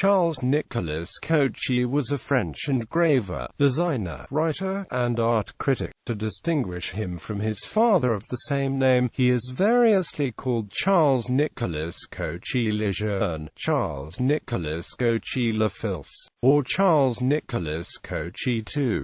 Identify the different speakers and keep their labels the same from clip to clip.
Speaker 1: Charles-Nicolas Cochin was a French engraver, designer, writer, and art critic. To distinguish him from his father of the same name, he is variously called Charles-Nicolas Cochin le Jeune, Charles-Nicolas Cochin le Fils, or Charles-Nicolas Cochin II.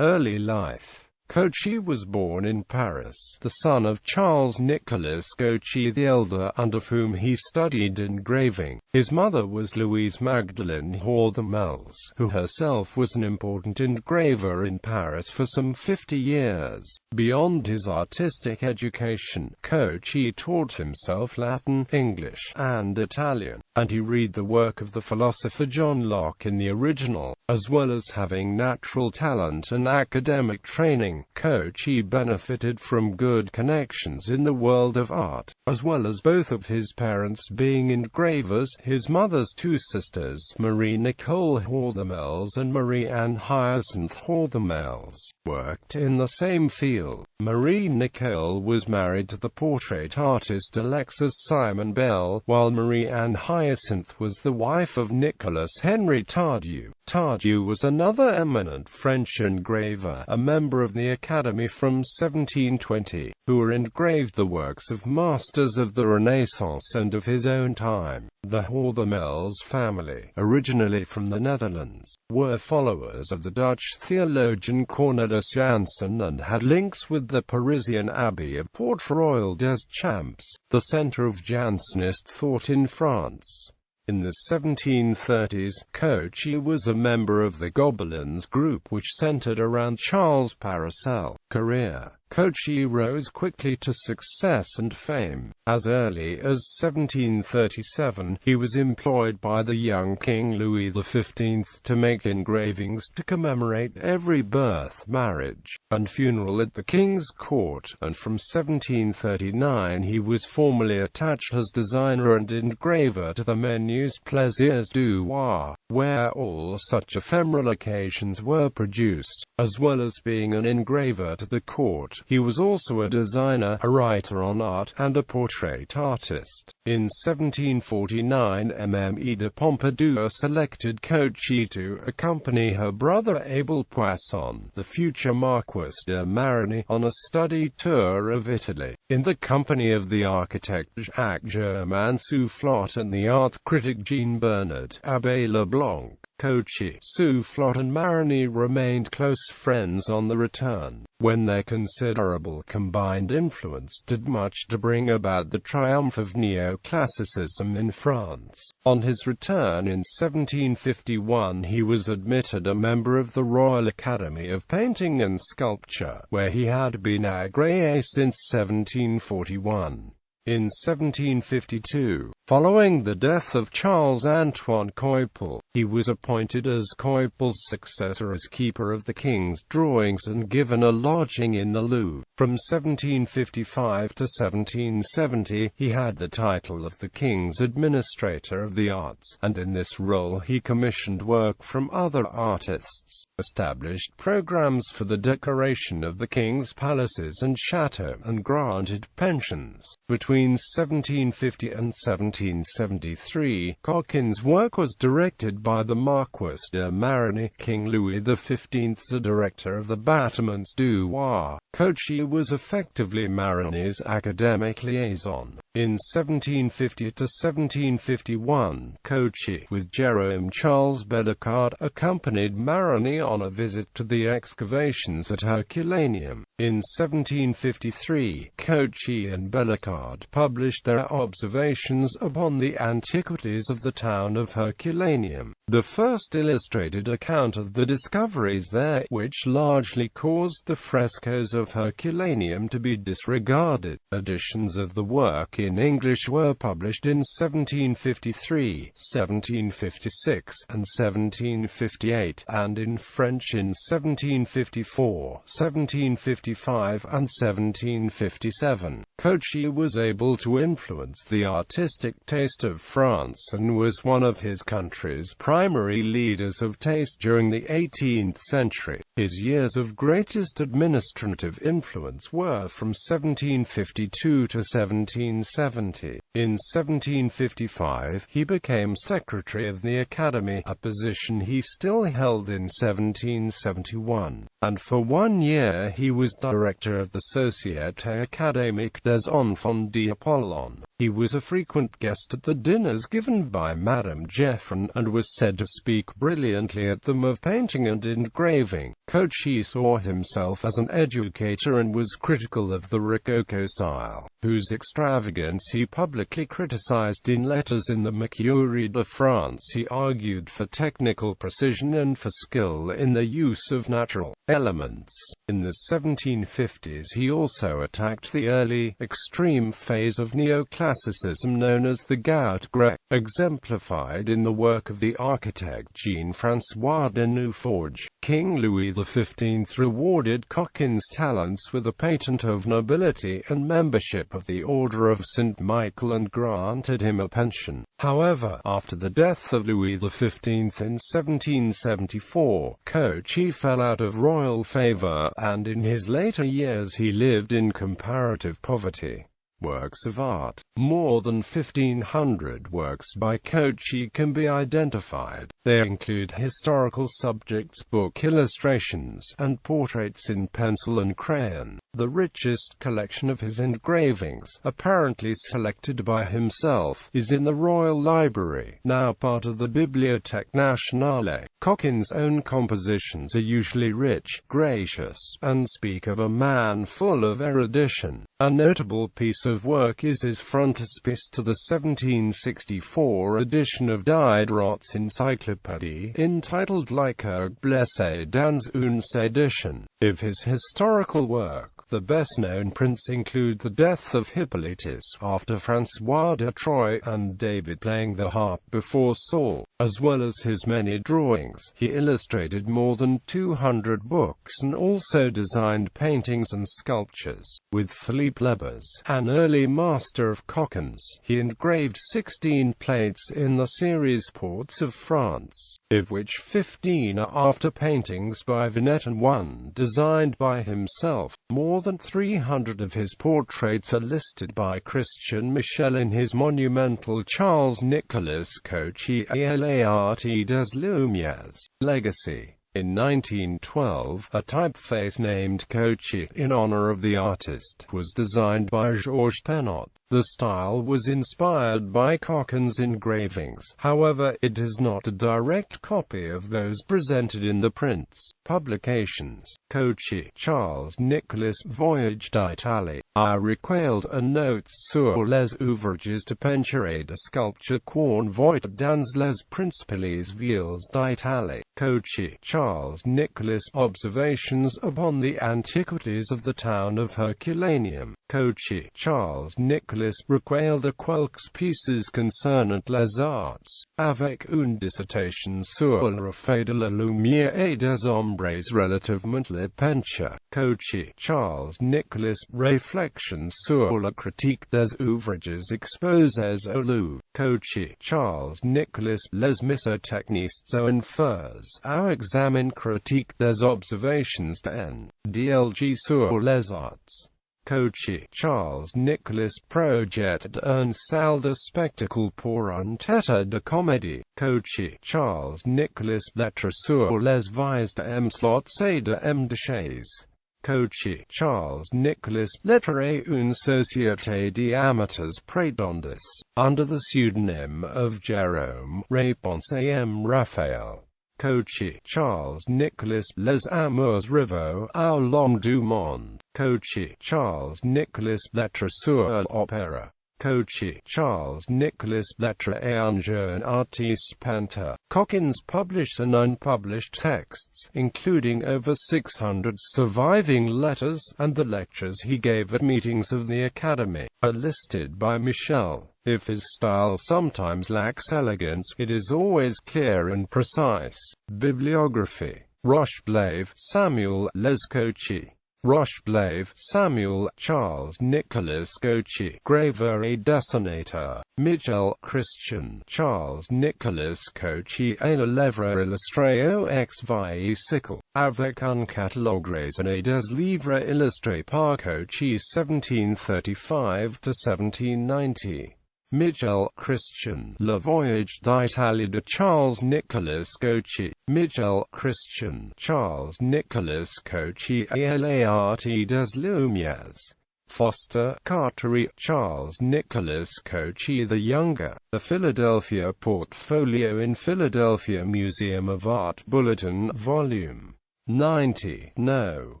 Speaker 1: Early life. Cochin was born in Paris, the son of Charles-Nicolas Cochin the Elder, under whom he studied engraving. His mother was Louise Magdalene Hordemels, who herself was an important engraver in Paris for some 50 years. Beyond his artistic education, Cochin taught himself Latin, English, and Italian, and he read the work of the philosopher John Locke in the original, as well as having natural talent and academic training. Cochin benefited from good connections in the world of art, as well as both of his parents being engravers. His mother's two sisters, Marie-Nicole Hordemels and Marie-Anne Hyacinthe Hordemels, worked in the same field. Marie-Nicole was married to the portrait artist Alexis Simon Bell, while Marie-Anne Hyacinthe was the wife of Nicolas Henry Tardieu. Tardieu was another eminent French engraver, a member of the Academy from 1720, who engraved the works of masters of the Renaissance and of his own time. The Hordemels family, originally from the Netherlands, were followers of the Dutch theologian Cornelis Jansen and had links with the Parisian Abbey of Port-Royal des Champs, the center of Jansenist thought in France. In the 1730s, Cochin was a member of the Gobelins group which centered around Charles Paracel. Career. Cochin rose quickly to success and fame. As early as 1737, he was employed by the young King Louis XV to make engravings to commemorate every birth, marriage, and funeral at the king's court, and from 1739 he was formally attached as designer and engraver to the Menus Plaisirs du Roi, where all such ephemeral occasions were produced, as well as being an engraver to the court. He was also a designer, a writer on art, and a portrait artist. In 1749, Mme de Pompadour selected Cochin to accompany her brother Abel Poisson, the future Marquis de Marigny, on a study tour of Italy, in the company of the architect Jacques-Germain Soufflot and the art critic Jean-Bernard Abbé Leblanc. Cochin, Soufflot and Marigny remained close friends on the return, when their considerable combined influence did much to bring about the triumph of neoclassicism in France. On his return in 1751 he was admitted a member of the Royal Academy of Painting and Sculpture, where he had been agrégé since 1741. In 1752, following the death of Charles-Antoine Coypel, he was appointed as Coypel's successor as keeper of the king's drawings and given a lodging in the Louvre. From 1755 to 1770, he had the title of the king's administrator of the arts, and in this role he commissioned work from other artists, established programs for the decoration of the king's palaces and chateaux, and granted pensions. Between 1750 and 1773, Cochin's work was directed by the Marquis de Marigny. King Louis XV, the director of the Bâtiments du Roi. Cochin was effectively Marigny's academic liaison. In 1750 to 1751, Cochin, with Jérôme Charles Bellecarde, accompanied Marigny on a visit to the excavations at Herculaneum. In 1753, Cochin and Bellecarde published their observations upon the antiquities of the town of Herculaneum, the first illustrated account of the discoveries there, which largely caused the frescoes of Herculaneum to be disregarded. Editions of the work in English were published in 1753, 1756, and 1758, and in French in 1754, 1755, and 1757. Cochin was able to influence the artistic taste of France and was one of his country's primary leaders of taste during the 18th century. His years of greatest administrative influence were from 1752 to 1770. In 1755, he became secretary of the Academy, a position he still held in 1771, and for 1 year he was director of the Société Académique des Enfants d'Apollon. He was a frequent guest at the dinners given by Madame Geoffrin, and was said to speak brilliantly at them of painting and engraving. Cochin saw himself as an educator and was critical of the Rococo style, whose extravagance he publicly criticized in letters in the Mercure de France. He argued for technical precision and for skill in the use of natural elements. In the 1750s he also attacked the early, extreme phase of neoclassicism known as the Gout Grec, exemplified in the work of the architect Jean-François de Neufforge. King Louis XV rewarded Cochin's talents with a patent of nobility and membership of the Order of St. Michael and granted him a pension. However, after the death of Louis XV in 1774, Cochin fell out of royal favor, and in his later years he lived in comparative poverty. Works of art. More than 1,500 works by Cochin can be identified. They include historical subjects, book illustrations, and portraits in pencil and crayon. The richest collection of his engravings, apparently selected by himself, is in the Royal Library, now part of the Bibliothèque Nationale. Cochin's own compositions are usually rich, gracious, and speak of a man full of erudition. A notable piece of work is his frontispiece to the 1764 edition of Diderot's Encyclopédie, entitled Liqueur blessée dans une sédition. Of his historical work, the best-known prints include The Death of Hippolytus, after François de Troyes, and David playing the harp before Saul, as well as his many drawings. He illustrated more than 200 books and also designed paintings and sculptures. With Philippe Lebas, an early master of Cochin's, he engraved 16 plates in the series Ports of France, of which 15 are after paintings by Vinet and 1 designed by himself. More than 300 of his portraits are listed by Christian Michel in his monumental Charles-Nicolas Cochin et l'art des Lumières legacy. In 1912, a typeface named Cochin, in honor of the artist, was designed by Georges Penot. The style was inspired by Cochin's engravings, however, it is not a direct copy of those presented in the prints. Publications. Cochin, Charles-Nicolas, Voyage d'Italie, I recueilles and notes sur les ouvrages de peinture de sculpture convoit dans les principales villes d'Italie. Cochin, Charles-Nicolas, Observations upon the antiquities of the town of Herculaneum. Cochin, Charles-Nicolas, Recueil de quelques pieces concernant les arts, avec une dissertation sur le fait de la lumière et des ombres relativement la peinture. Cochin, Charles-Nicolas, Réflexions sur la critique des ouvrages exposés au Louvre. Cochin, Charles-Nicolas, Les Mystotechnistes en fers, our examen critique des observations de N. DLG sur les arts. Cochin, Charles-Nicolas, Projet d'un salle de spectacle pour un théâtre de comédie. Cochin, Charles-Nicolas, Lettres sur les vies de M. Slots et de M. de Chaise. Cochin, Charles-Nicolas, Lettres et une société d'amateurs prétendus, under the pseudonym of Jérôme, Réponse M. Raphael. Cochin, Charles-Nicolas, Les Amours rivaux au long du monde. Cochin, Charles-Nicolas, Lettres sur l'opéra. Cochin, Charles-Nicolas, Lettres et un jeune artiste peintre. Cochin's published and unpublished texts, including over 600 surviving letters, and the lectures he gave at meetings of the Academy, are listed by Michel. If his style sometimes lacks elegance, it is always clear and precise. Bibliography. Rocheblave, Samuel, Les Cochin. Rocheblave, Samuel, Charles-Nicolas Cochin, graver et dessinateur. Michel, Christian, Charles-Nicolas Cochin le Lèvre illustré ex bicycle, avec un catalogue raisonné des livres illustrés par Cochin 1735–1790. Michel, Christian, Le Voyage d'Italie de Charles-Nicolas Cochin. Michel, Christian, Charles-Nicolas Cochin et l'art des Lumières. Foster, Carteret, Charles-Nicolas Cochin the Younger. The Philadelphia Portfolio in Philadelphia Museum of Art Bulletin, Volume 90, No.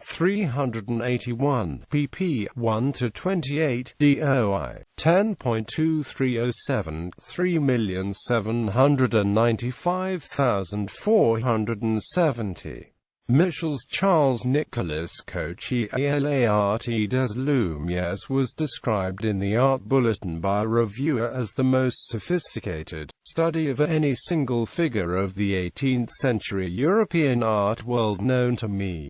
Speaker 1: 381, pp. 1–28, DOI 10.2307, 3,795,470. Michel's Charles-Nicolas Cochin et l'art des Lumières was described in the Art Bulletin by a reviewer as the most sophisticated study of any single figure of the 18th century European art world known to me.